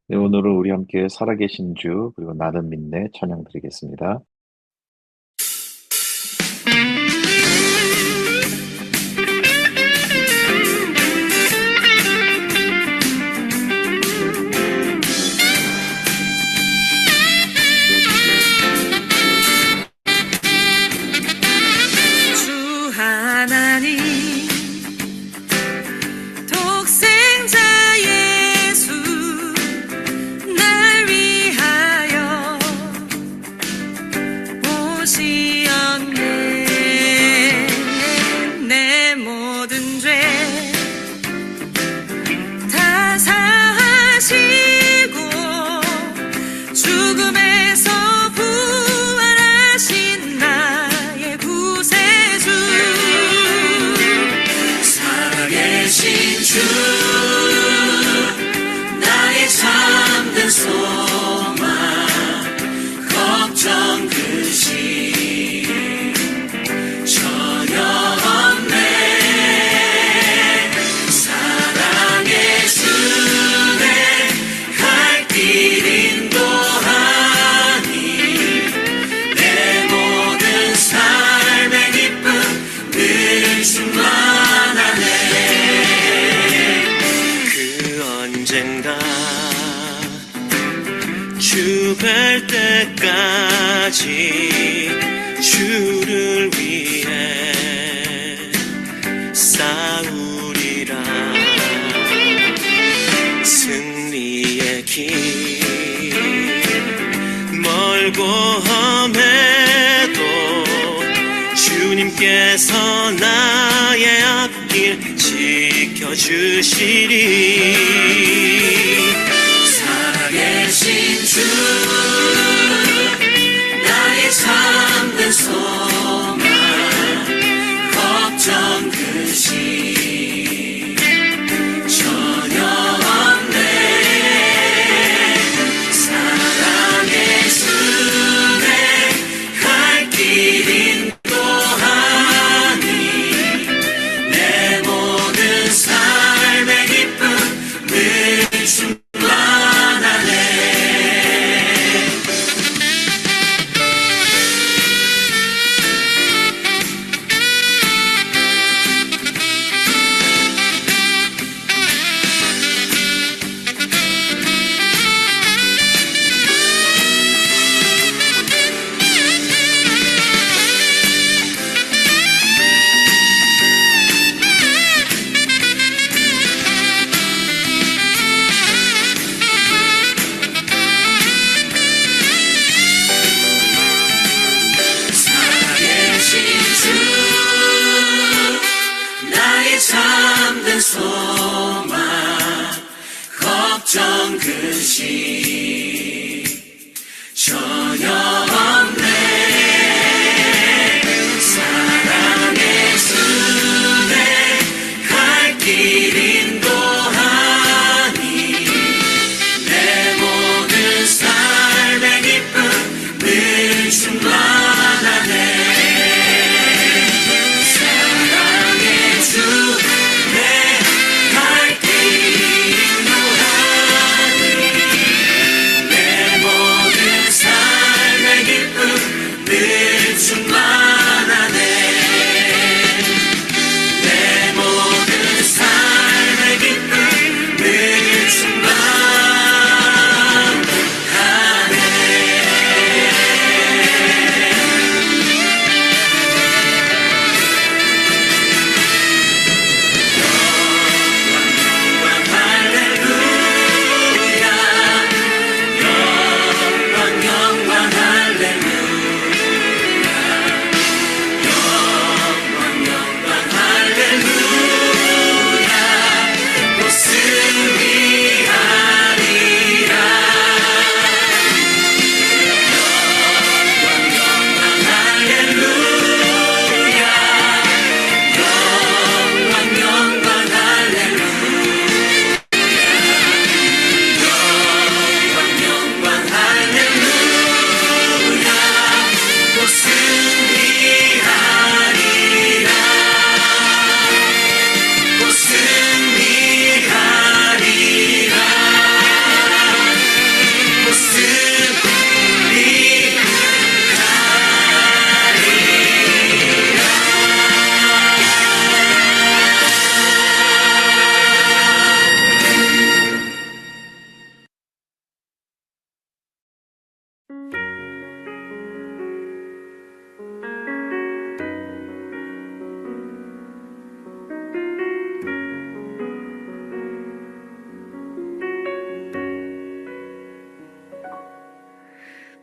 네, 오늘은 우리 함께 살아계신 주, 그리고 나는 믿네 찬양 드리겠습니다. 주 하나님 독생자 예수 날 위하여 오시었네. 내 모든 죄 다 사하시고 죽음에서 부활하신 나의 구세주, 살아계신 주, 나의 참된 소망, 걱정 근심 전혀 없네. 사랑의 주내 갈 길 인도하니 내 모든 삶의 기쁨 늘 충만하네. 그 언젠가 주 뵐 때까지 주를 위해 싸우리라. 승리의 길 멀고 험해도 주님께서 나의 앞길 지켜주시리. 살아계신 주, 나의 참된 소망, 걱정 근심 전혀 없네. 사랑의 주내 갈 길 인도하니 내 모든 삶의 기쁨 늘 충만하네. 살아계신 주, 나의 참된 소망, 걱정 근심 전혀 없네. 사랑의 주내 갈 길 인도하니 내 모든 삶의 기쁨 늘 충만하네. 사랑의 주내 갈 길 인도하니 내 모든 삶의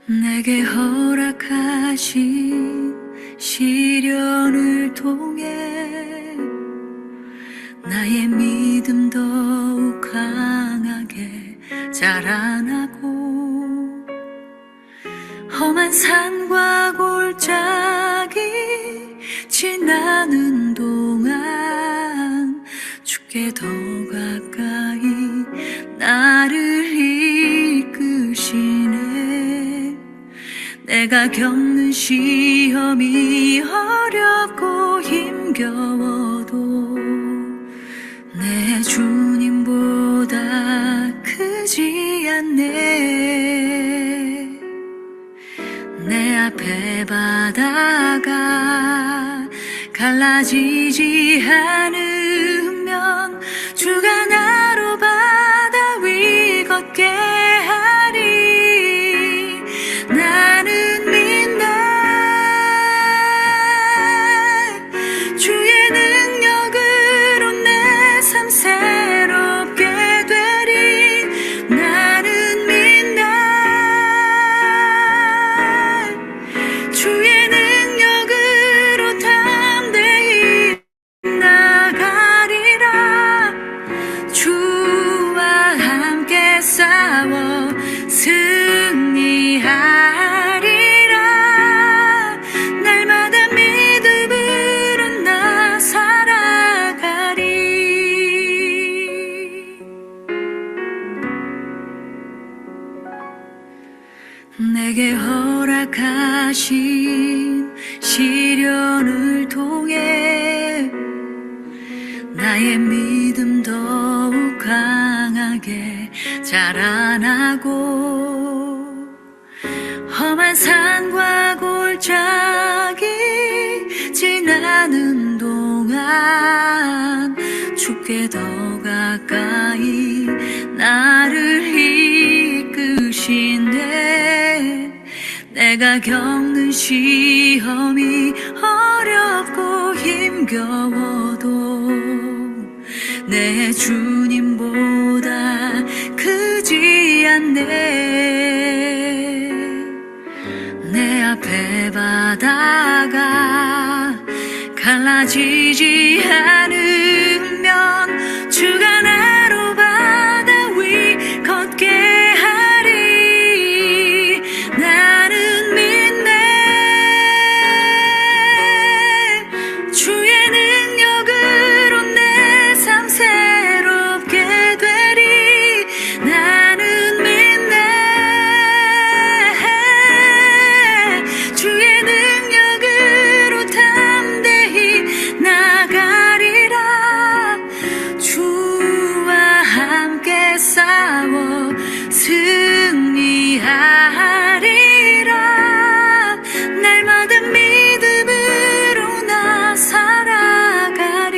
내게 허락하신 시련을 통해 나의 믿음 더욱 강하게 자라나고 험한 산과 골짜기 지나는 동안 주께 더 가까이 나를 이끄시네. 내가 겪는 시험이 어렵고 힘겨워도 내 주님보다 크지 않네. 내 앞에 바다가 갈라지지 않으면 주가 나로 바다 위 걷게 하리. 나는 믿네. 주의 능력으로 내 삶 새롭게 되리. 나는 믿네. 주의 능력으로 담대히 나가리라. 주와 함께 싸워 승리하리라. 날마다 믿음으로 나 살아가리. 내게 허락하신 시련을 통해 나의 믿음 더욱 강하게 자라나고 험한 산과 골짜기 지나는 동안 주께 더 가까이 나를 이끄시네. 내가 겪는 시험이 어렵고 힘겨워도 내 주님보다 크지 않네. 내 앞에 바다가 갈라지지 않으면 주가 나로 바다 위 걷게 하리. 나는 믿네. 주의 능력으로 내 삶 새롭게 되리. 나는 믿네. 주의 능력으로 담대히 나가리라. 주와 함께 싸워 승리하리라. 날마다 믿음으로 나 살아가리.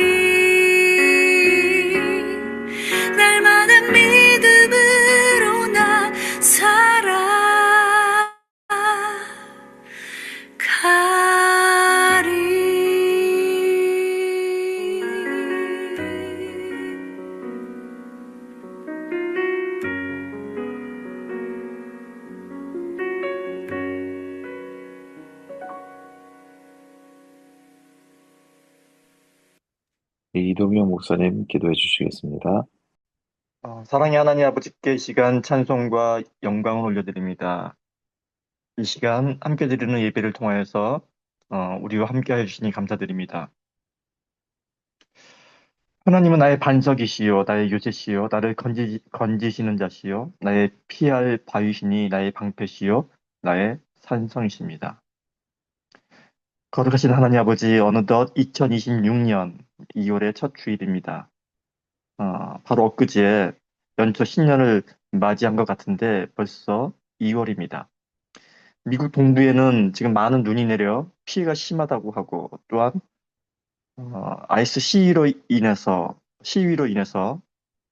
날마다 믿음으로 나 살아가리. 이동영 목사님 기도해 주시겠습니다. 사랑의 하나님 아버지께 이 시간 찬송과 영광을 올려드립니다. 이 시간 함께 드리는 예배를 통하여서 우리와 함께 해주시니 감사드립니다. 하나님은 나의 반석이시요 나의 요새시요 나를 건지시는 자시요 나의 피할 바위시니 나의 방패시요 나의 산성이십니다. 거룩하신 하나님 아버지, 어느덧 2026년 2월의 첫 주일입니다. 바로 엊그제 연초 신년을 맞이한 것 같은데 벌써 2월입니다. 미국 동부에는 지금 많은 눈이 내려 피해가 심하다고 하고, 또한 아이스 시위로 인해서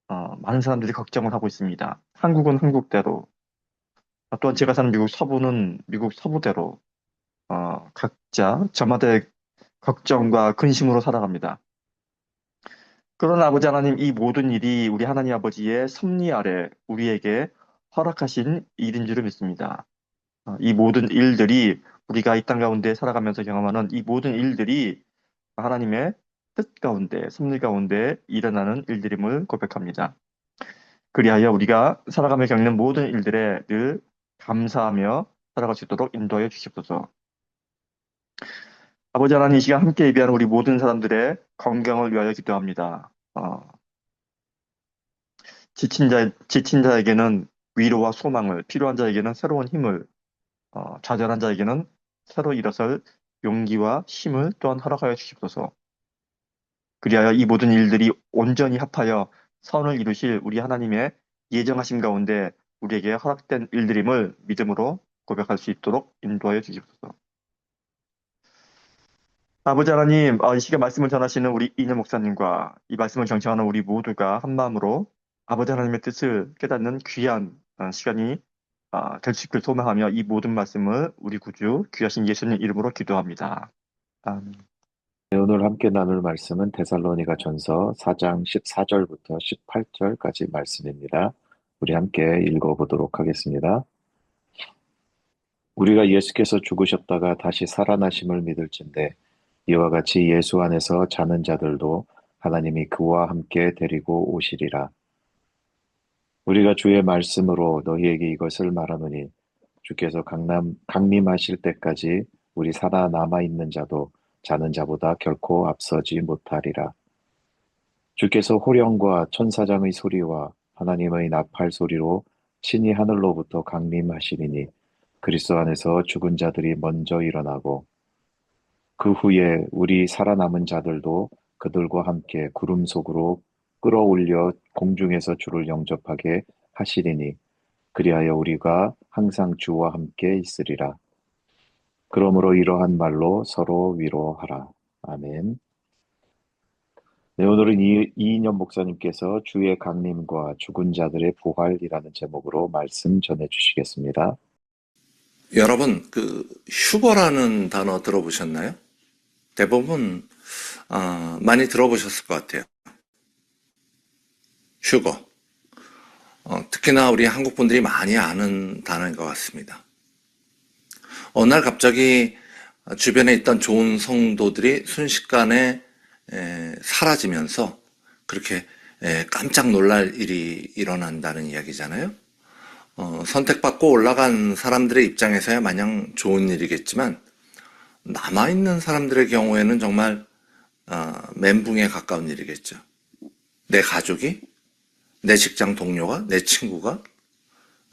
많은 사람들이 걱정을 하고 있습니다. 한국은 한국대로, 또한 제가 사는 미국 서부는 미국 서부대로 각자 저마다의 걱정과 근심으로 살아갑니다. 그러나 아버지 하나님, 이 모든 일이 우리 하나님 아버지의 섭리 아래 우리에게 허락하신 일인 줄을 믿습니다. 이 모든 일들이 우리가 이 땅 가운데 살아가면서 경험하는 이 모든 일들이 하나님의 뜻 가운데, 섭리 가운데 일어나는 일들임을 고백합니다. 그리하여 우리가 살아가며 겪는 모든 일들에 늘 감사하며 살아갈 수 있도록 인도하여 주시옵소서. 아버지 하나님, 이 시간 함께 예배하는 우리 모든 사람들의 건강을 위하여 기도합니다. 지친 자에게는 위로와 소망을, 필요한 자에게는 새로운 힘을, 좌절한 자에게는 새로 일어설 용기와 힘을 또한 허락하여 주시옵소서. 그리하여 이 모든 일들이 온전히 합하여 선을 이루실 우리 하나님의 예정하심 가운데 우리에게 허락된 일들임을 믿음으로 고백할 수 있도록 인도하여 주시옵소서. 아버지 하나님, 이 시간 말씀을 전하시는 우리 이념 목사님과 이 말씀을 경청하는 우리 모두가 한 마음으로 아버지 하나님의 뜻을 깨닫는 귀한 시간이 될 수 있길 소망하며 이 모든 말씀을 우리 구주 귀하신 예수님 이름으로 기도합니다. 아멘. 네, 오늘 함께 나눌 말씀은 데살로니가 전서 4장 14절부터 18절까지 말씀입니다. 우리 함께 읽어보도록 하겠습니다. 우리가 예수께서 죽으셨다가 다시 살아나심을 믿을진대 이와 같이 예수 안에서 자는 자들도 하나님이 그와 함께 데리고 오시리라. 우리가 주의 말씀으로 너희에게 이것을 말하노니 주께서 강림하실 때까지 우리 살아남아 있는 자도 자는 자보다 결코 앞서지 못하리라. 주께서 호령과 천사장의 소리와 하나님의 나팔 소리로 친히 하늘로부터 강림하시리니 그리스도 안에서 죽은 자들이 먼저 일어나고 그 후에 우리 살아남은 자들도 그들과 함께 구름 속으로 끌어올려 공중에서 주를 영접하게 하시리니 그리하여 우리가 항상 주와 함께 있으리라. 그러므로 이러한 말로 서로 위로하라. 아멘. 네, 오늘은 이인영 목사님께서 주의 강림과 죽은 자들의 부활이라는 제목으로 말씀 전해주시겠습니다. 여러분, 휴거라는 단어 들어보셨나요? 대부분, 많이 들어보셨을 것 같아요. 휴거. 특히나 우리 한국 분들이 많이 아는 단어인 것 같습니다. 어느 날 갑자기 주변에 있던 좋은 성도들이 순식간에 사라지면서 그렇게 깜짝 놀랄 일이 일어난다는 이야기잖아요. 선택받고 올라간 사람들의 입장에서야 마냥 좋은 일이겠지만 남아있는 사람들의 경우에는 정말 멘붕에 가까운 일이겠죠. 내 가족이, 내 직장 동료가, 내 친구가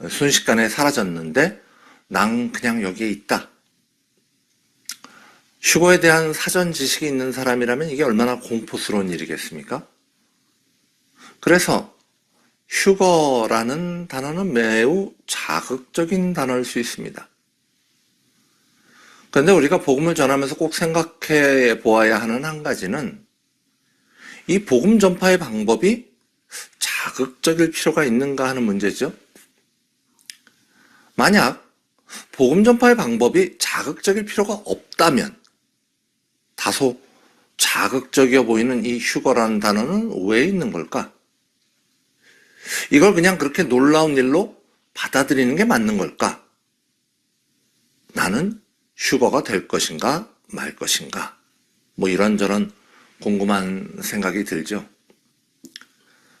순식간에 사라졌는데 난 그냥 여기에 있다. 휴거에 대한 사전 지식이 있는 사람이라면 이게 얼마나 공포스러운 일이겠습니까? 그래서 휴거라는 단어는 매우 자극적인 단어일 수 있습니다. 그런데 우리가 복음을 전하면서 꼭 생각해 보아야 하는 한 가지는 이 복음 전파의 방법이 자극적일 필요가 있는가 하는 문제죠. 만약 복음 전파의 방법이 자극적일 필요가 없다면 다소 자극적이어 보이는 이 휴거라는 단어는 왜 있는 걸까? 이걸 그냥 그렇게 놀라운 일로 받아들이는 게 맞는 걸까? 나는 휴거가 될 것인가 말 것인가? 뭐 이런저런 궁금한 생각이 들죠.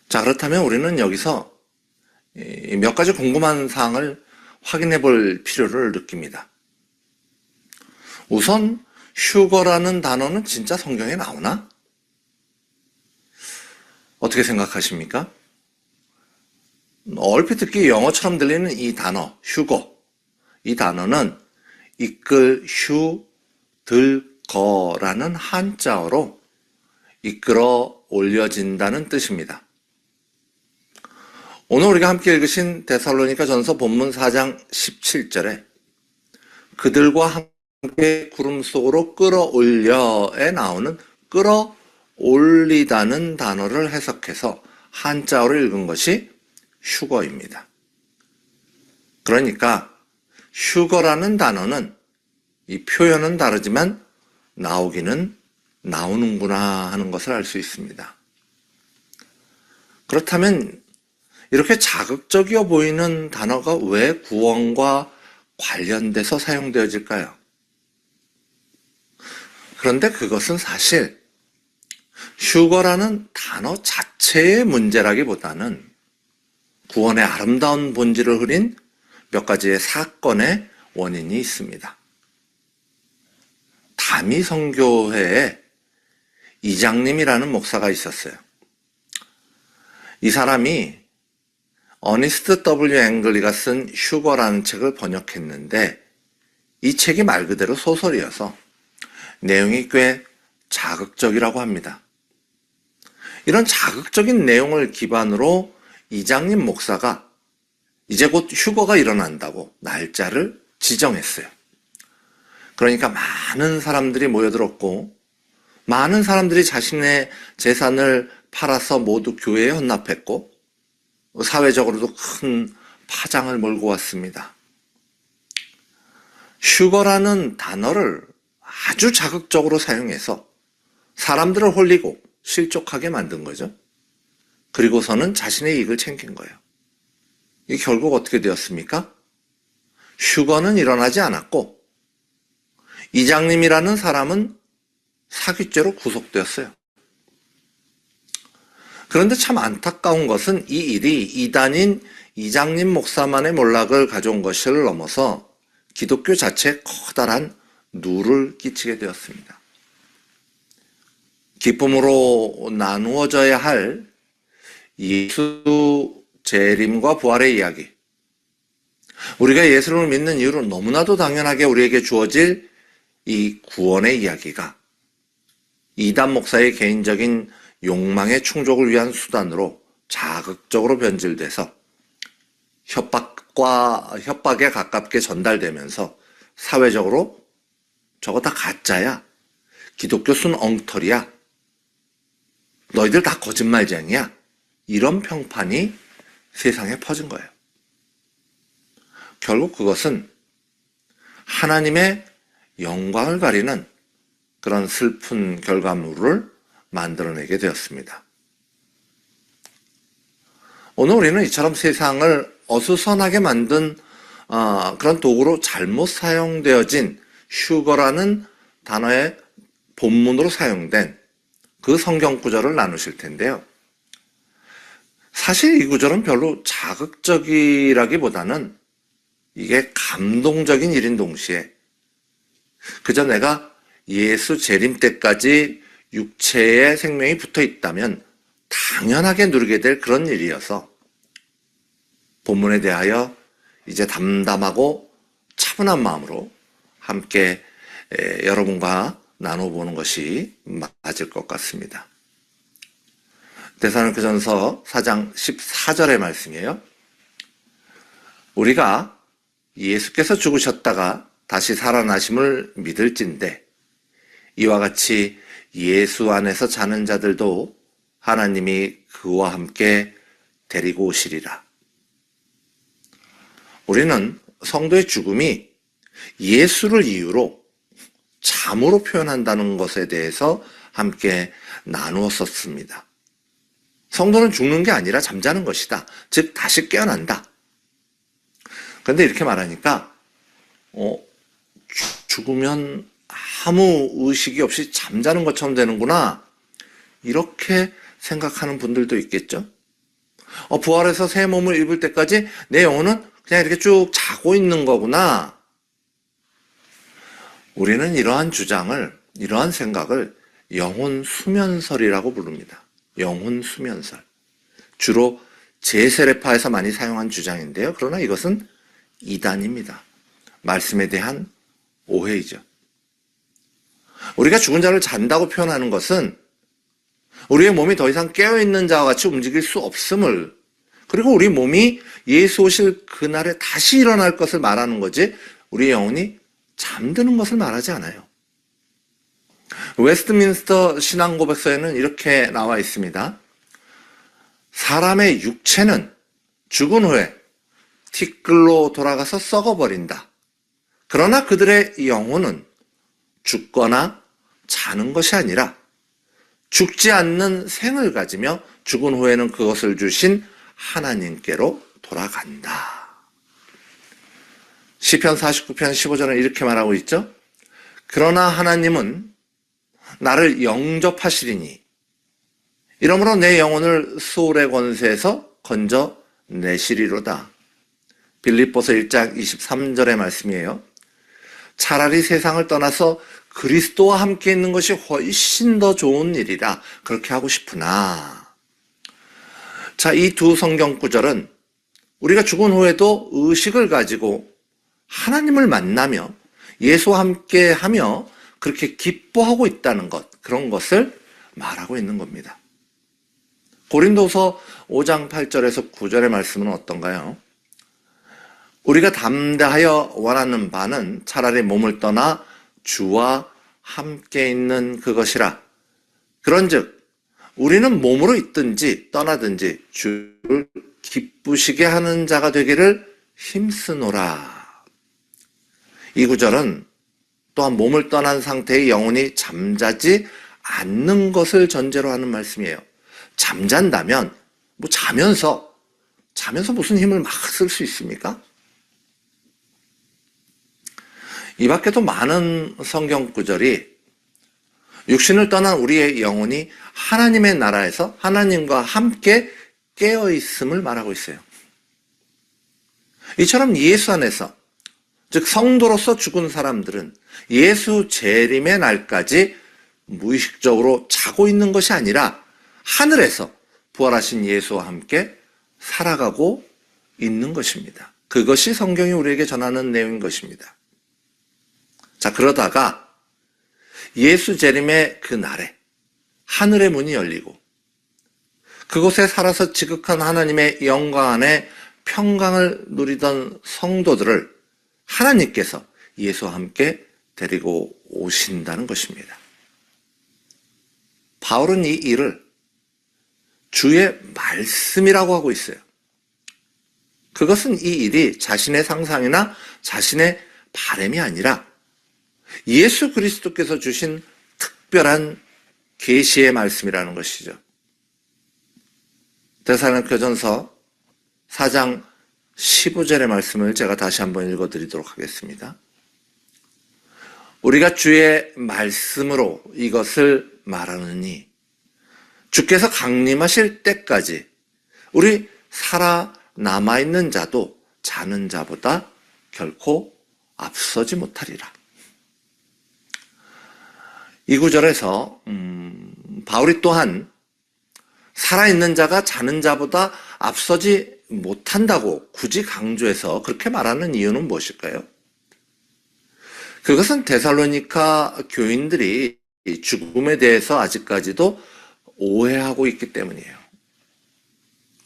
자, 그렇다면 우리는 여기서 몇 가지 궁금한 사항을 확인해 볼 필요를 느낍니다. 우선 휴거라는 단어는 진짜 성경에 나오나? 어떻게 생각하십니까? 얼핏 듣기 영어처럼 들리는 이 단어, 휴거. 이 단어는 이끌, 휴, 들, 거라는 한자어로 이끌어 올려진다는 뜻입니다. 오늘 우리가 함께 읽으신 데살로니가 전서 본문 4장 17절에 그들과 함께 구름 속으로 끌어올려에 나오는 끌어올리다는 단어를 해석해서 한자어로 읽은 것이 휴거입니다. 그러니까 휴거라는 단어는 이 표현은 다르지만 나오기는 나오는구나 하는 것을 알 수 있습니다. 그렇다면 이렇게 자극적이어 보이는 단어가 왜 구원과 관련돼서 사용되어질까요? 그런데 그것은 사실 휴거라는 단어 자체의 문제라기보다는 구원의 아름다운 본질을 흐린 몇 가지의 사건의 원인이 있습니다. 다미성교회에 이장님이라는 목사가 있었어요. 이 사람이 어니스트 W. 앵글리가 쓴 휴거라는 책을 번역했는데 이 책이 말 그대로 소설이어서 내용이 꽤 자극적이라고 합니다. 이런 자극적인 내용을 기반으로 이장님 목사가 이제 곧 휴거가 일어난다고 날짜를 지정했어요. 그러니까 많은 사람들이 모여들었고 많은 사람들이 자신의 재산을 팔아서 모두 교회에 헌납했고 사회적으로도 큰 파장을 몰고 왔습니다. 휴거라는 단어를 아주 자극적으로 사용해서 사람들을 홀리고 실족하게 만든 거죠. 그리고서는 자신의 이익을 챙긴 거예요. 이 결국 어떻게 되었습니까? 휴거는 일어나지 않았고 이장님이라는 사람은 사기죄로 구속되었어요. 그런데 참 안타까운 것은 이 일이 이단인 이장님 목사만의 몰락을 가져온 것을 넘어서 기독교 자체에 커다란 누를 끼치게 되었습니다. 기쁨으로 나누어져야 할 예수 재림과 부활의 이야기, 우리가 예수를 믿는 이유로 너무나도 당연하게 우리에게 주어질 이 구원의 이야기가 이단 목사의 개인적인 욕망의 충족을 위한 수단으로 자극적으로 변질돼서 협박에 가깝게 전달되면서 사회적으로 저거 다 가짜야, 기독교 순 엉터리야, 너희들 다 거짓말쟁이야, 이런 평판이 세상에 퍼진 거예요. 결국 그것은 하나님의 영광을 가리는 그런 슬픈 결과물을 만들어내게 되었습니다. 오늘 우리는 이처럼 세상을 어수선하게 만든 그런 도구로 잘못 사용되어진 휴거라는 단어의 본문으로 사용된 그 성경 구절을 나누실 텐데요. 사실 이 구절은 별로 자극적이라기보다는 이게 감동적인 일인 동시에 그저 내가 예수 재림 때까지 육체의 생명이 붙어 있다면 당연하게 누리게 될 그런 일이어서 본문에 대하여 이제 담담하고 차분한 마음으로 함께 여러분과 나눠보는 것이 맞을 것 같습니다. 데살로니가전서 4장 14절의 말씀이에요. 우리가 예수께서 죽으셨다가 다시 살아나심을 믿을진대 이와 같이 예수 안에서 자는 자들도 하나님이 그와 함께 데리고 오시리라. 우리는 성도의 죽음이 예수를 이유로 잠으로 표현한다는 것에 대해서 함께 나누었었습니다. 성도는 죽는 게 아니라 잠자는 것이다. 즉 다시 깨어난다. 그런데 이렇게 말하니까 죽으면 아무 의식이 없이 잠자는 것처럼 되는구나, 이렇게 생각하는 분들도 있겠죠. 부활해서 새 몸을 입을 때까지 내 영혼은 그냥 이렇게 쭉 자고 있는 거구나. 우리는 이러한 주장을, 이러한 생각을 영혼 수면설이라고 부릅니다. 영혼 수면설. 주로 제세례파에서 많이 사용한 주장인데요. 그러나 이것은 이단입니다. 말씀에 대한 오해이죠. 우리가 죽은 자를 잔다고 표현하는 것은 우리의 몸이 더 이상 깨어있는 자와 같이 움직일 수 없음을, 그리고 우리 몸이 예수 오실 그날에 다시 일어날 것을 말하는 거지 우리의 영혼이 잠드는 것을 말하지 않아요. 웨스트민스터 신앙고백서에는 이렇게 나와 있습니다. 사람의 육체는 죽은 후에 티끌로 돌아가서 썩어버린다. 그러나 그들의 영혼은 죽거나 자는 것이 아니라 죽지 않는 생을 가지며 죽은 후에는 그것을 주신 하나님께로 돌아간다. 시편 49편 15절은 이렇게 말하고 있죠. 그러나 하나님은 나를 영접하시리니 이러므로 내 영혼을 수올의 권세에서 건져내시리로다. 빌립보서 1장 23절의 말씀이에요. 차라리 세상을 떠나서 그리스도와 함께 있는 것이 훨씬 더 좋은 일이라 그렇게 하고 싶으나, 자, 이 두 성경 구절은 우리가 죽은 후에도 의식을 가지고 하나님을 만나며 예수와 함께 하며 그렇게 기뻐하고 있다는 것, 그런 것을 말하고 있는 겁니다. 고린도서 5장 8절에서 9절의 말씀은 어떤가요? 우리가 담대하여 원하는 바는 차라리 몸을 떠나 주와 함께 있는 그것이라. 그런즉 우리는 몸으로 있든지 떠나든지 주를 기쁘시게 하는 자가 되기를 힘쓰노라. 이 구절은 또한 몸을 떠난 상태의 영혼이 잠자지 않는 것을 전제로 하는 말씀이에요. 잠잔다면 뭐 자면서 무슨 힘을 막 쓸 수 있습니까? 이 밖에도 많은 성경 구절이 육신을 떠난 우리의 영혼이 하나님의 나라에서 하나님과 함께 깨어 있음을 말하고 있어요. 이처럼 예수 안에서, 즉 성도로서 죽은 사람들은 예수 재림의 날까지 무의식적으로 자고 있는 것이 아니라 하늘에서 부활하신 예수와 함께 살아가고 있는 것입니다. 그것이 성경이 우리에게 전하는 내용인 것입니다. 자, 그러다가 예수 재림의 그 날에 하늘의 문이 열리고 그곳에 살아서 지극한 하나님의 영광 안에 평강을 누리던 성도들을 하나님께서 예수와 함께 데리고 오신다는 것입니다. 바울은 이 일을 주의 말씀이라고 하고 있어요. 그것은 이 일이 자신의 상상이나 자신의 바람이 아니라 예수 그리스도께서 주신 특별한 계시의 말씀이라는 것이죠. 데살로니가전서 4장 15절의 말씀을 제가 다시 한번 읽어드리도록 하겠습니다. 우리가 주의 말씀으로 이것을 말하느니 주께서 강림하실 때까지 우리 살아남아있는 자도 자는 자보다 결코 앞서지 못하리라. 이 구절에서 바울이 또한 살아있는 자가 자는 자보다 앞서지 못한다고 굳이 강조해서 그렇게 말하는 이유는 무엇일까요? 그것은 데살로니가 교인들이 죽음에 대해서 아직까지도 오해하고 있기 때문이에요.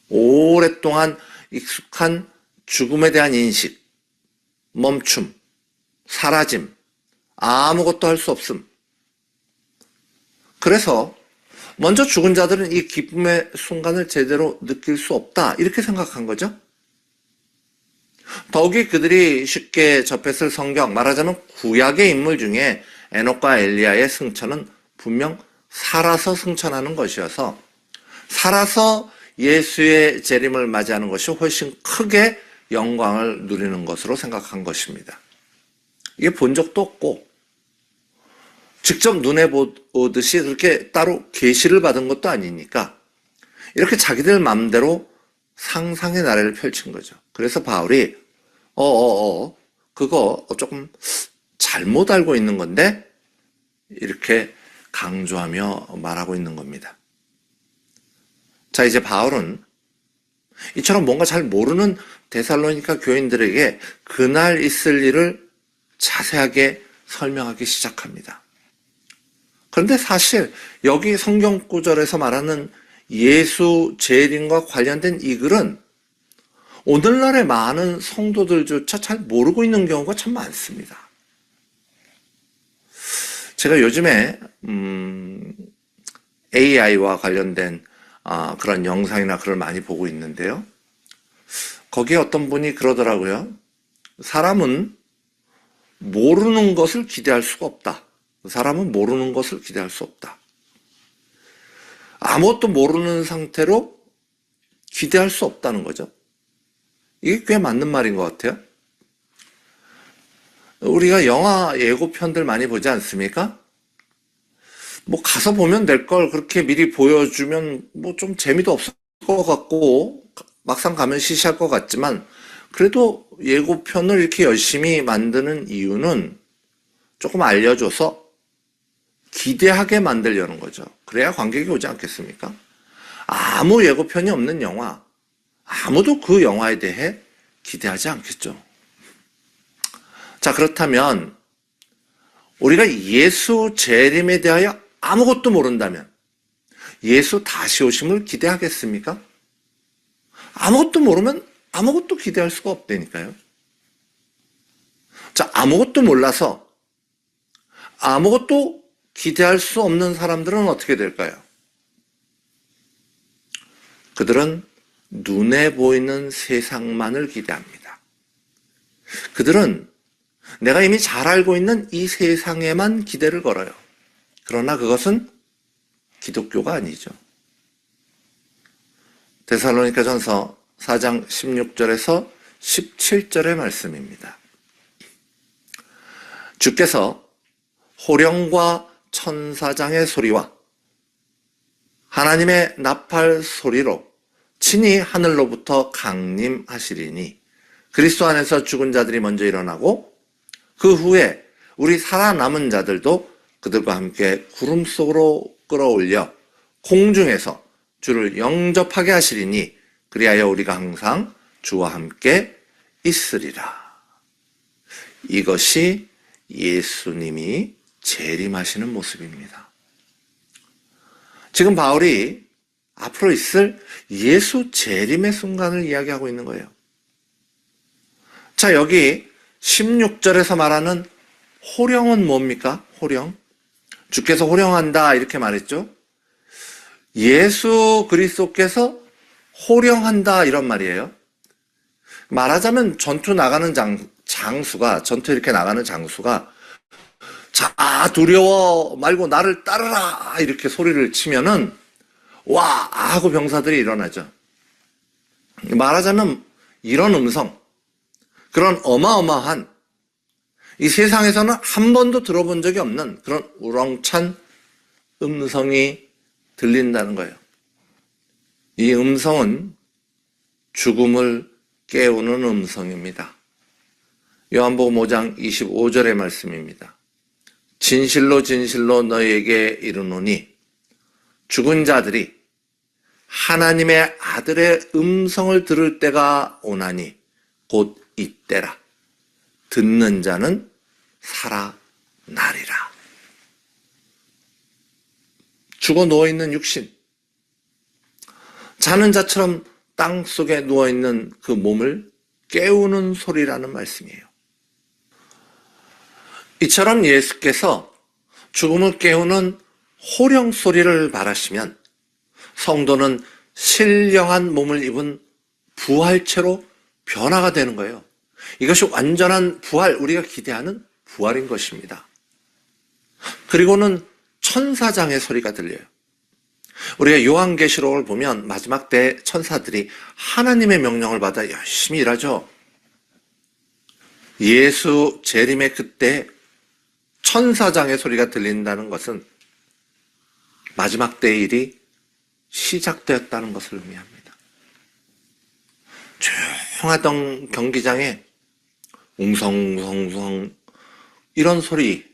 오랫동안 익숙한 죽음에 대한 인식, 멈춤, 사라짐, 아무것도 할 수 없음. 그래서 먼저 죽은 자들은 이 기쁨의 순간을 제대로 느낄 수 없다, 이렇게 생각한 거죠. 더욱이 그들이 쉽게 접했을 성경, 말하자면 구약의 인물 중에 에녹과 엘리야의 승천은 분명 살아서 승천하는 것이어서 살아서 예수의 재림을 맞이하는 것이 훨씬 크게 영광을 누리는 것으로 생각한 것입니다. 이게 본 적도 없고 직접 눈에 보듯이 그렇게 따로 계시를 받은 것도 아니니까 이렇게 자기들 마음대로 상상의 나래를 펼친 거죠. 그래서 바울이 그거 조금 잘못 알고 있는 건데 이렇게 강조하며 말하고 있는 겁니다. 자, 이제 바울은 이처럼 뭔가 잘 모르는 데살로니가 교인들에게 그날 있을 일을 자세하게 설명하기 시작합니다. 그런데 사실 여기 성경 구절에서 말하는 예수 재림과 관련된 이 글은 오늘날의 많은 성도들조차 잘 모르고 있는 경우가 참 많습니다. 제가 요즘에 AI와 관련된 그런 영상이나 글을 많이 보고 있는데요. 거기에 어떤 분이 그러더라고요. 사람은 모르는 것을 기대할 수가 없다. 사람은 모르는 것을 기대할 수 없다. 아무것도 모르는 상태로 기대할 수 없다는 거죠. 이게 꽤 맞는 말인 것 같아요. 우리가 영화 예고편들 많이 보지 않습니까? 뭐 가서 보면 될 걸 그렇게 미리 보여주면 뭐 좀 재미도 없을 것 같고 막상 가면 시시할 것 같지만 그래도 예고편을 이렇게 열심히 만드는 이유는 조금 알려줘서 기대하게 만들려는 거죠. 그래야 관객이 오지 않겠습니까? 아무 예고편이 없는 영화, 아무도 그 영화에 대해 기대하지 않겠죠. 자, 그렇다면 우리가 예수 재림에 대하여 아무것도 모른다면 예수 다시 오심을 기대하겠습니까? 아무것도 모르면 아무것도 기대할 수가 없다니까요. 자, 아무것도 몰라서 아무것도 기대할 수 없는 사람들은 어떻게 될까요? 그들은 눈에 보이는 세상만을 기대합니다. 그들은 내가 이미 잘 알고 있는 이 세상에만 기대를 걸어요. 그러나 그것은 기독교가 아니죠. 데살로니가전서 4장 16절에서 17절의 말씀입니다. 주께서 호령과 천사장의 소리와 하나님의 나팔 소리로 친히 하늘로부터 강림하시리니 그리스도 안에서 죽은 자들이 먼저 일어나고 그 후에 우리 살아남은 자들도 그들과 함께 구름 속으로 끌어올려 공중에서 주를 영접하게 하시리니 그리하여 우리가 항상 주와 함께 있으리라. 이것이 예수님이 재림하시는 모습입니다. 지금 바울이 앞으로 있을 예수 재림의 순간을 이야기하고 있는 거예요. 자, 여기 16절에서 말하는 호령은 뭡니까? 호령. 주께서 호령한다 이렇게 말했죠. 예수 그리스도께서 호령한다 이런 말이에요. 말하자면 전투 나가는 장수가 전투 이렇게 나가는 장수가 자, 두려워 말고 나를 따르라 이렇게 소리를 치면은 와 하고 병사들이 일어나죠. 말하자면 이런 음성, 그런 어마어마한 이 세상에서는 한 번도 들어본 적이 없는 그런 우렁찬 음성이 들린다는 거예요. 이 음성은 죽음을 깨우는 음성입니다. 요한복음 5장 25절의 말씀입니다. 진실로 진실로 너희에게 이르노니 죽은 자들이 하나님의 아들의 음성을 들을 때가 오나니 곧 이때라. 듣는 자는 살아나리라. 죽어 누워있는 육신, 자는 자처럼 땅 속에 누워있는 그 몸을 깨우는 소리라는 말씀이에요. 이처럼 예수께서 죽음을 깨우는 호령 소리를 말하시면 성도는 신령한 몸을 입은 부활체로 변화가 되는 거예요. 이것이 완전한 부활, 우리가 기대하는 부활인 것입니다. 그리고는 천사장의 소리가 들려요. 우리가 요한계시록을 보면 마지막 때 천사들이 하나님의 명령을 받아 열심히 일하죠. 예수 재림의 그때 천사장의 소리가 들린다는 것은 마지막 때의 일이 시작되었다는 것을 의미합니다. 조용하던 경기장에 웅성웅성 이런 소리,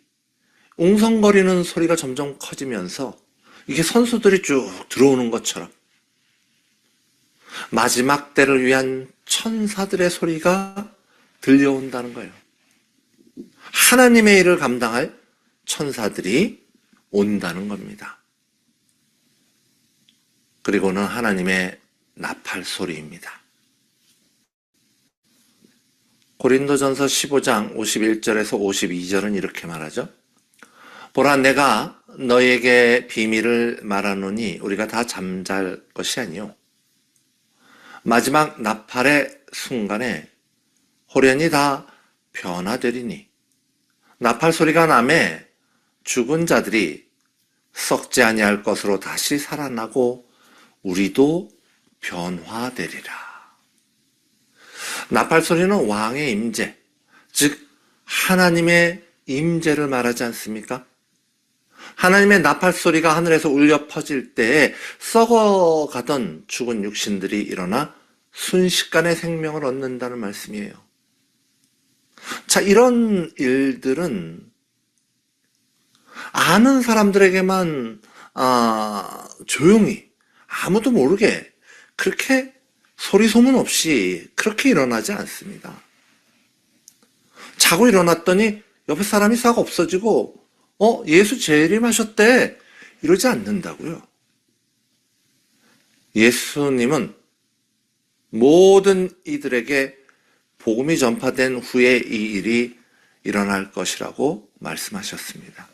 웅성거리는 소리가 점점 커지면서 이게 선수들이 쭉 들어오는 것처럼 마지막 때를 위한 천사들의 소리가 들려온다는 거예요. 하나님의 일을 감당할 천사들이 온다는 겁니다. 그리고는 하나님의 나팔 소리입니다. 고린도전서 15장 51절에서 52절은 이렇게 말하죠. 보라, 내가 너에게 비밀을 말하노니 우리가 다 잠잘 것이 아니요 마지막 나팔의 순간에 호련히 다 변화되리니 나팔 소리가 나매 죽은 자들이 썩지 아니할 것으로 다시 살아나고 우리도 변화되리라. 나팔 소리는 왕의 임재, 즉 하나님의 임재를 말하지 않습니까? 하나님의 나팔 소리가 하늘에서 울려 퍼질 때에 썩어가던 죽은 육신들이 일어나 순식간에 생명을 얻는다는 말씀이에요. 자, 이런 일들은 아는 사람들에게만 조용히 아무도 모르게 그렇게 소리 소문 없이 그렇게 일어나지 않습니다. 자고 일어났더니 옆에 사람이 싹 없어지고 예수 재림하셨대 이러지 않는다고요. 예수님은 모든 이들에게 복음이 전파된 후에 이 일이 일어날 것이라고 말씀하셨습니다.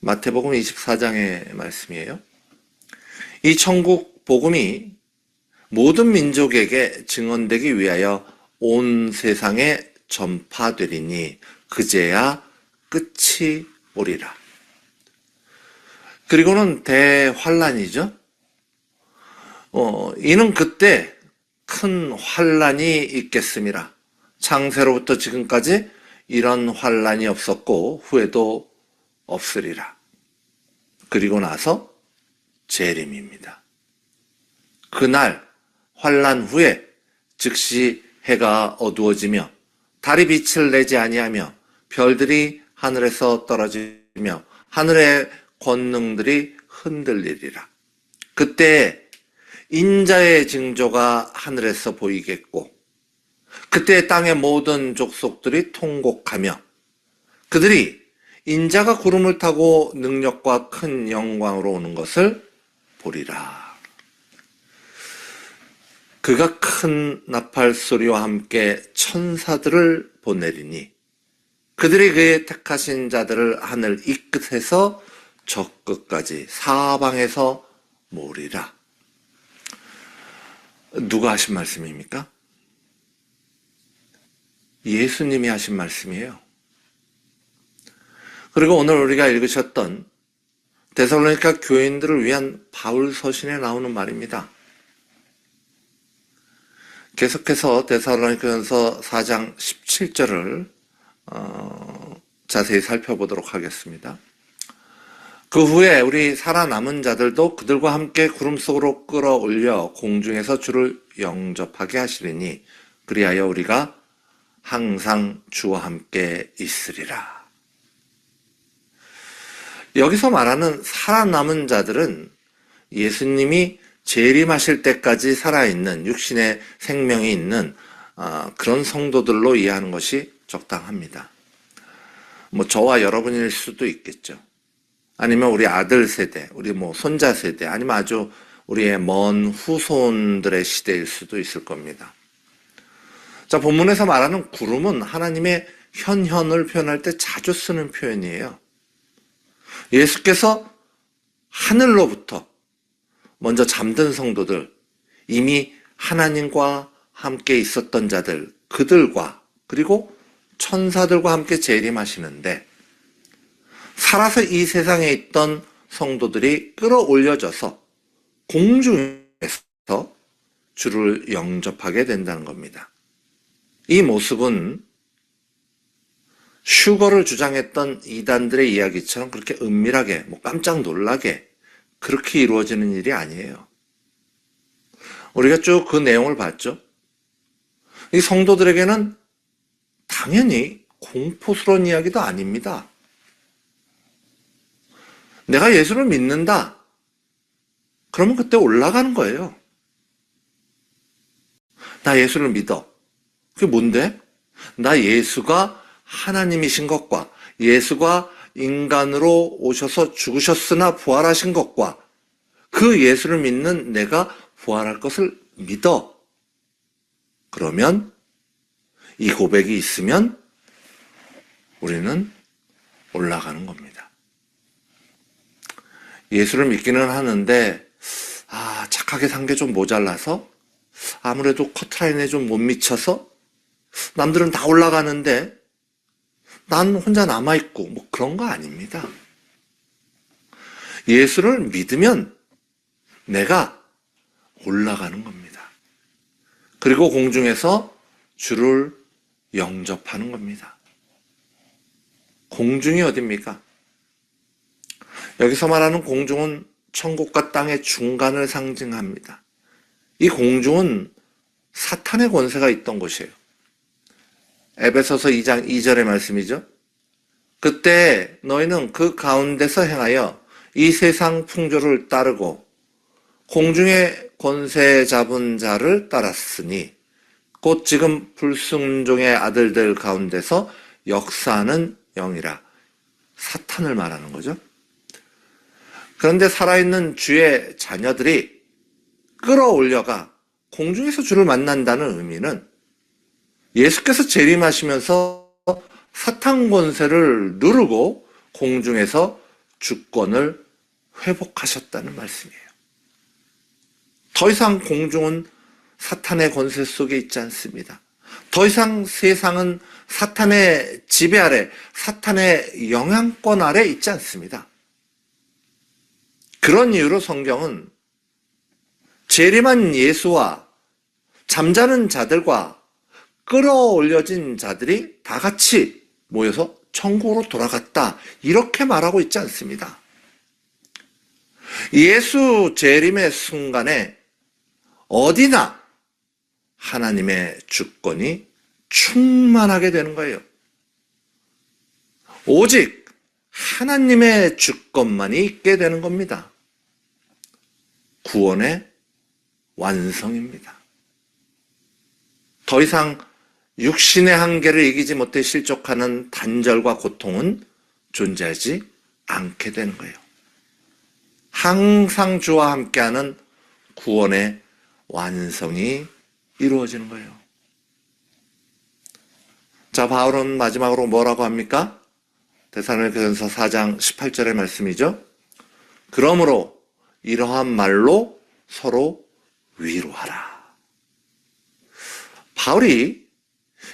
마태복음 24장의 말씀이에요. 이 천국 복음이 모든 민족에게 증언되기 위하여 온 세상에 전파되리니 그제야 끝이 오리라. 그리고는 대환란이죠. 이는 그때 큰 환란이 있겠음이라. 창세로부터 지금까지 이런 환란이 없었고 후에도 없으리라. 그리고 나서 재림입니다. 그날 환란 후에 즉시 해가 어두워지며 달이 빛을 내지 아니하며 별들이 하늘에서 떨어지며 하늘의 권능들이 흔들리리라. 그때 인자의 징조가 하늘에서 보이겠고 그때 땅의 모든 족속들이 통곡하며 그들이 인자가 구름을 타고 능력과 큰 영광으로 오는 것을 보리라. 그가 큰 나팔 소리와 함께 천사들을 보내리니 그들이 그의 택하신 자들을 하늘 이 끝에서 저 끝까지 사방에서 모으리라. 누가 하신 말씀입니까? 예수님이 하신 말씀이에요. 그리고 오늘 우리가 읽으셨던 데살로니가 교인들을 위한 바울 서신에 나오는 말입니다. 계속해서 데살로니가전서 4장 17절을 자세히 살펴보도록 하겠습니다. 그 후에 우리 살아남은 자들도 그들과 함께 구름 속으로 끌어올려 공중에서 주를 영접하게 하시리니 그리하여 우리가 항상 주와 함께 있으리라. 여기서 말하는 살아남은 자들은 예수님이 재림하실 때까지 살아있는 육신의 생명이 있는 그런 성도들로 이해하는 것이 적당합니다. 저와 여러분일 수도 있겠죠. 아니면 우리 아들 세대, 우리 손자 세대, 아니면 아주 우리의 먼 후손들의 시대일 수도 있을 겁니다. 자, 본문에서 말하는 구름은 하나님의 현현을 표현할 때 자주 쓰는 표현이에요. 예수께서 하늘로부터 먼저 잠든 성도들, 이미 하나님과 함께 있었던 자들, 그들과 그리고 천사들과 함께 재림하시는데 살아서 이 세상에 있던 성도들이 끌어올려져서 공중에서 주를 영접하게 된다는 겁니다. 이 모습은 휴거를 주장했던 이단들의 이야기처럼 그렇게 은밀하게, 깜짝 놀라게 그렇게 이루어지는 일이 아니에요. 우리가 쭉 그 내용을 봤죠. 이 성도들에게는 당연히 공포스러운 이야기도 아닙니다. 내가 예수를 믿는다. 그러면 그때 올라가는 거예요. 나 예수를 믿어. 그게 뭔데? 나 예수가 하나님이신 것과 예수가 인간으로 오셔서 죽으셨으나 부활하신 것과 그 예수를 믿는 내가 부활할 것을 믿어. 그러면 이 고백이 있으면 우리는 올라가는 겁니다. 예수를 믿기는 하는데 착하게 산 게 좀 모자라서 아무래도 커트라인에 좀 못 미쳐서 남들은 다 올라가는데 난 혼자 남아있고 그런 거 아닙니다. 예수를 믿으면 내가 올라가는 겁니다. 그리고 공중에서 주를 영접하는 겁니다. 공중이 어딥니까? 여기서 말하는 공중은 천국과 땅의 중간을 상징합니다. 이 공중은 사탄의 권세가 있던 곳이에요. 에베소서 2장 2절의 말씀이죠. 그때 너희는 그 가운데서 행하여 이 세상 풍조를 따르고 공중의 권세 잡은 자를 따랐으니 곧 지금 불순종의 아들들 가운데서 역사하는 영이라. 사탄을 말하는 거죠. 그런데 살아있는 주의 자녀들이 끌어올려가 공중에서 주를 만난다는 의미는 예수께서 재림하시면서 사탄 권세를 누르고 공중에서 주권을 회복하셨다는 말씀이에요. 더 이상 공중은 사탄의 권세 속에 있지 않습니다. 더 이상 세상은 사탄의 지배 아래, 사탄의 영향권 아래 있지 않습니다. 그런 이유로 성경은 재림한 예수와 잠자는 자들과 끌어올려진 자들이 다 같이 모여서 천국으로 돌아갔다, 이렇게 말하고 있지 않습니다. 예수 재림의 순간에 어디나 하나님의 주권이 충만하게 되는 거예요. 오직 하나님의 주권만이 있게 되는 겁니다. 구원의 완성입니다. 더 이상 육신의 한계를 이기지 못해 실족하는 단절과 고통은 존재하지 않게 되는 거예요. 항상 주와 함께하는 구원의 완성이 이루어지는 거예요. 자, 바울은 마지막으로 뭐라고 합니까? 데살로니가전서 4장 18절의 말씀이죠. 그러므로 이러한 말로 서로 위로하라. 바울이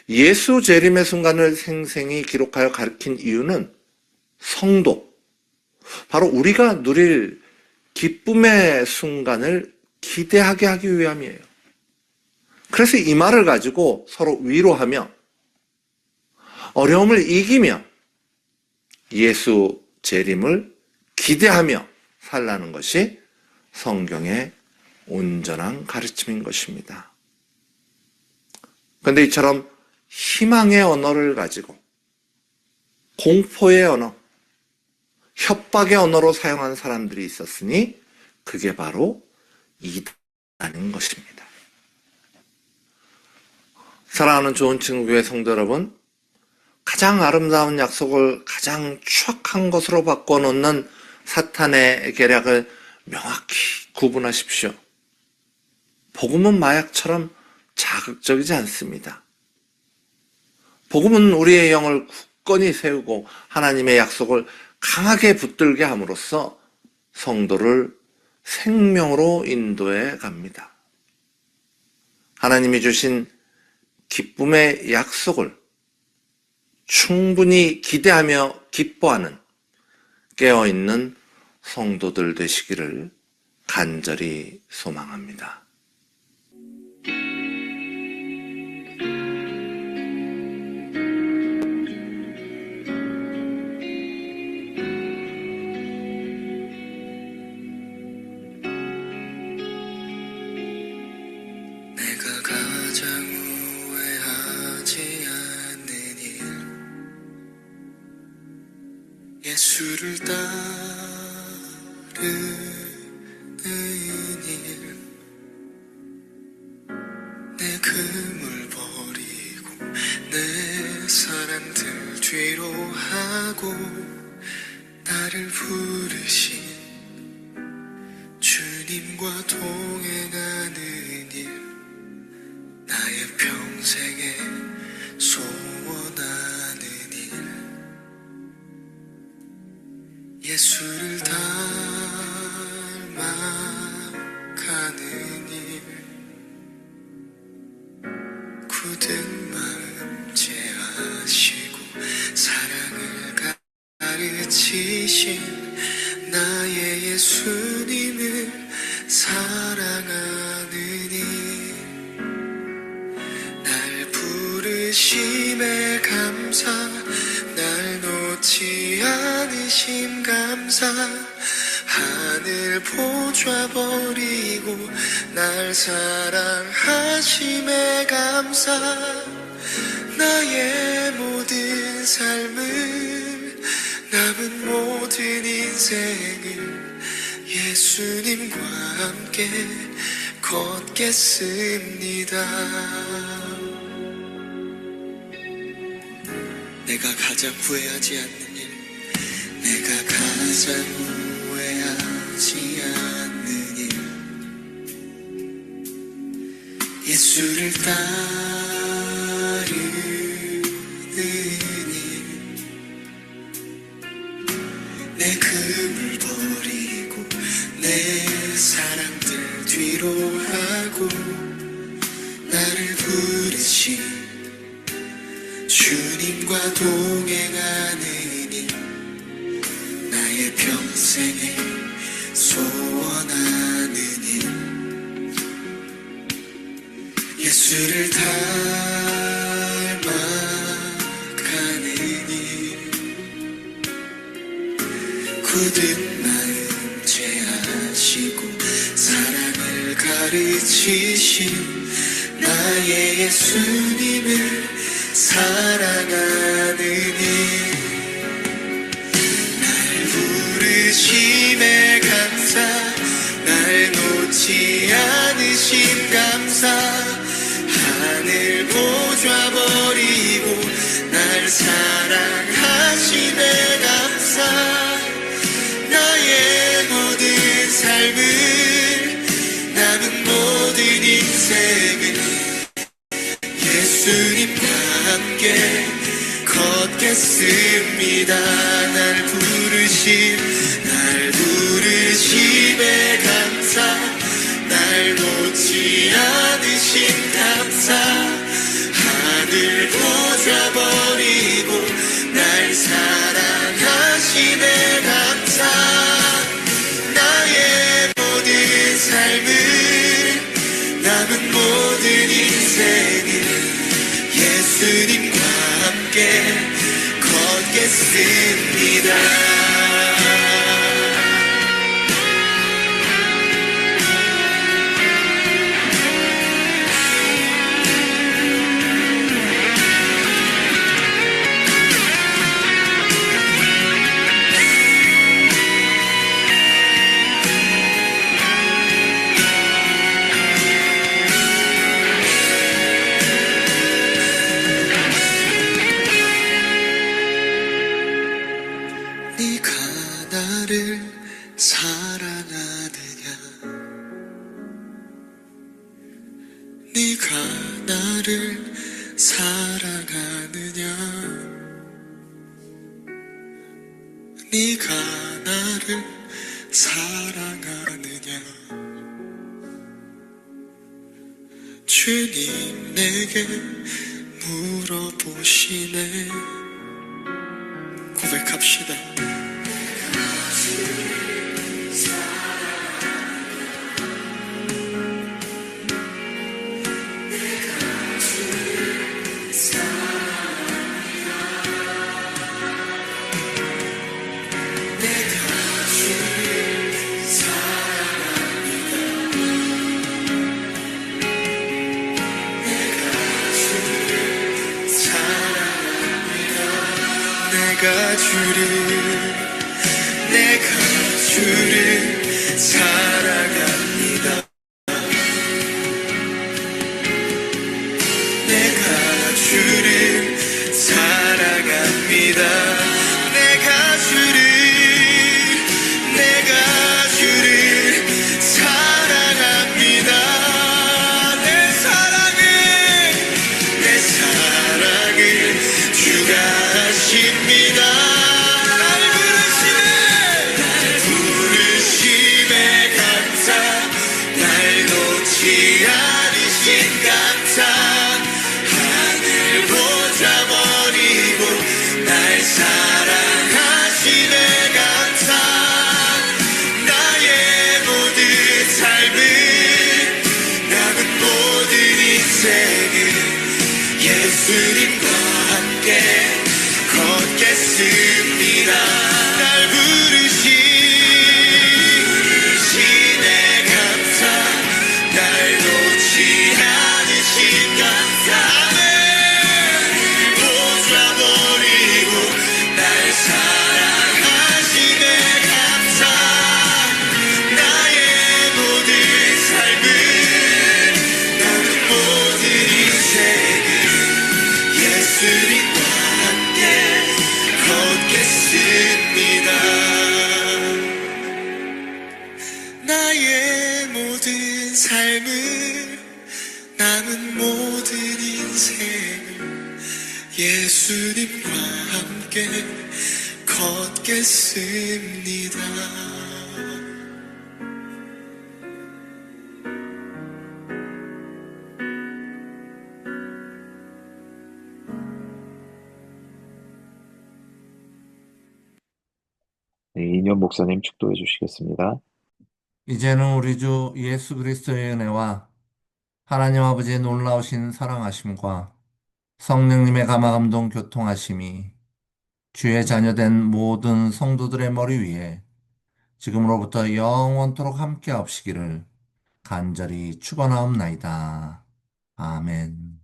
예수 재림의 순간을 생생히 기록하여 가르친 이유는 성도, 바로 우리가 누릴 기쁨의 순간을 기대하게 하기 위함이에요. 그래서 이 말을 가지고 서로 위로하며 어려움을 이기며 예수 재림을 기대하며 살라는 것이 성경의 온전한 가르침인 것입니다. 그런데 이처럼 희망의 언어를 가지고 공포의 언어, 협박의 언어로 사용한 사람들이 있었으니 그게 바로 이단인 것입니다. 사랑하는 좋은 친구교회 성도 여러분, 가장 아름다운 약속을 가장 추악한 것으로 바꿔놓는 사탄의 계략을 명확히 구분하십시오. 복음은 마약처럼 자극적이지 않습니다. 복음은 우리의 영을 굳건히 세우고 하나님의 약속을 강하게 붙들게 함으로써 성도를 생명으로 인도해 갑니다. 하나님이 주신 기쁨의 약속을 충분히 기대하며 기뻐하는 깨어있는 성도들 되시기를 간절히 소망합니다. 내가 가장 후회하지 않는 일, 예수를 따르는 일, 내 금을 버리고 내 사랑들 뒤로 하고 나를 부르신 주님과 동행하는 일, 나의 평생에 소원하는 일, 예수를 닮아가는 일, 굳은 마음 제하시고 사랑을 가르치신 나의 예수님을 사랑하는 일, 날 부르심에 감사, 날 놓지 않으심 감사. 하늘 보좌 버리고 날 사랑하심에 감사. 나의 모든 삶을, 남은 모든 인생을 예수님과 함께 걷겠습니다. 내가 가장 후회하지 않는 일, 내가 가장 후회하지 않는 일, 예수를 따르는 일, 내 금을 버리고 내 사랑들 뒤로 하고 나를 부르신 주님과 동행하는 일, 나의 평생에 소원하는 일, 예수를 닮아가는 일, 굳은 마음 죄하시고 사랑을 가르치신 나의 예수님을 사랑하는 일, 날 부르심에 감사. 날 놓지 않으심 감사. 하늘 보좌 버리고 날 사랑하심에 감사. 나의 모든 삶을, 남은 모든 인생을 예수님과 함께 걷겠습니다. 날 부르심에 감사. 날 놓지 않으신 감사. 하늘 보좌 버리고 날 사랑하심에 감사. 나의 모든 삶을, 남은 모든 인생을 예수님과 함께 걷겠습니다. 네가 나를 사랑하느냐, 네가 나를 사랑하느냐, 네가 나를 사랑하느냐. 주님 내게 물어보시네. 고백합시다. 내가 주를 사랑합니다. 내가 주를 사랑합니다. 내가 주를 사랑합니다. 내 사랑을 주가 하십니다. 하늘 보자 버리고 날 예수님과 함께 걷겠습니다. 네, 이년 목사님 축도해 주시겠습니다. 이제는 우리 주 예수 그리스도의 은혜와 하나님 아버지의 놀라우신 사랑하심과 성령님의 감화감동 교통하심이 주의 자녀된 모든 성도들의 머리 위에 지금으로부터 영원토록 함께 하시기를 간절히 축원하옵나이다. 아멘.